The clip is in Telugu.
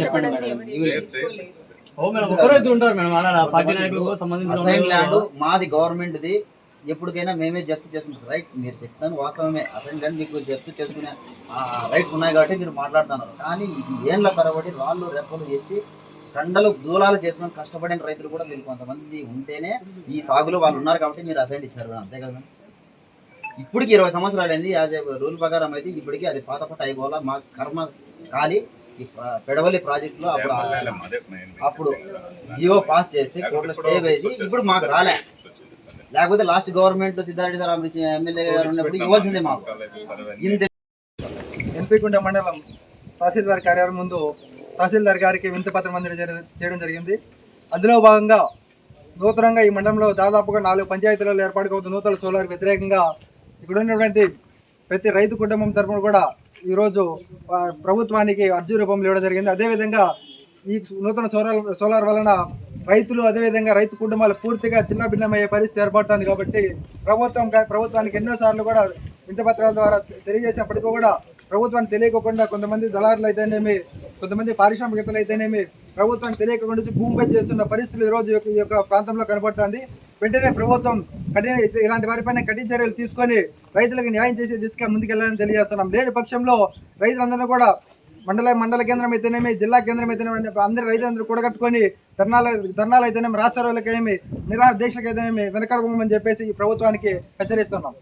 చెప్పండి అసైన్ ల్యాండ్ మాది గవర్నమెంట్ది, ఎప్పటికైనా మేమే జప్తు చేసుకుంటాం. రైట్, మీరు చెప్తాను వాస్తవమే. అసైన్ ల్యాండ్ మీకు జప్తు చేసుకునే రైట్స్ ఉన్నాయి కాబట్టి మీరు మాట్లాడుతున్నారు. కానీ ఇది ఏళ్ళ తరబడి రాళ్ళు రెప్పలు చేసి కండలు దూలాలు చేసుకొని కష్టపడిన రైతులు కూడా మీరు కొంతమంది ఉంటేనే ఈ సాగులో వాళ్ళు ఉన్నారు కాబట్టి మీరు అసైన్ ఇచ్చారు, అంతే కదా. ఇప్పటికి 20 సంవత్సరాలు అయింది. యాజ్ ఏ రూల్ ప్రకారం అయితే ఇప్పటికీ అది పాత పట్ట అయిపోవాలా. మా కర్మ కాలి ఈ పెడవల్లి ప్రాజెక్టులో అప్పుడు జియో పాస్ చేస్తే కోర్టులో స్టే వేసి ఇప్పుడు మాకు రాలే. లేకపోతే last government Siddareddy Ramakrishna MLA గారు ఉన్నప్పుడు ఇవ్వాల్సిందే మాకు. ఇంత ఎన్పికుంట మండలం తహసీల్దార్ కార్యాలయం ముందు తహసీల్దార్ గారికి వినతి పత్రం చేయడం జరిగింది. అందులో భాగంగా నూతనంగా ఈ మండలంలో దాదాపుగా 4 పంచాయతీలలో ఏర్పాటు అవుతున్న నూతన సోలార్ వ్యతిరేకంగా ఇక్కడ ఉన్నటువంటి ప్రతి రైతు కుటుంబం తరఫున కూడా ఈరోజు ప్రభుత్వానికి అర్జీ రూపంలో ఇవ్వడం జరిగింది. అదేవిధంగా ఈ నూతన సోలార్ వలన రైతులు అదేవిధంగా రైతు కుటుంబాలు పూర్తిగా చిన్న భిన్నమయ్యే పరిస్థితి ఏర్పడుతుంది. కాబట్టి ప్రభుత్వానికి ఎన్నోసార్లు కూడా వినతి పత్రాల ద్వారా తెలియజేసినప్పటికీ కూడా ప్రభుత్వానికి తెలియకుండా కొంతమంది దళారులు అయితేనేమి, కొంతమంది పారిశ్రామికవేత్తలు అయితేనేమి ప్రభుత్వానికి తెలియకుండా భూమిపై చేస్తున్న పరిస్థితులు ఈరోజు ఈ యొక్క ప్రాంతంలో కనబడుతుంది. వెంటనే ప్రభుత్వం ఇలాంటి వారిపైన కఠిన చర్యలు తీసుకొని రైతులకు న్యాయం చేసే దిశగా ముందుకెళ్లాలని తెలియజేస్తున్నాం. లేని పక్షంలో రైతులందరూ కూడా మండల కేంద్రం అయితేనేమి, జిల్లా కేంద్రం అయితేనేమి అందరి రైతులందరూ కూడగట్టుకొని ధర్నాలు అయితేనేమి, రాష్ట్ర రోజులకేమి, నిరాహార దీక్షలకు అయితేనేమి వెనకడమని చెప్పేసి ప్రభుత్వానికి హెచ్చరిస్తున్నాం.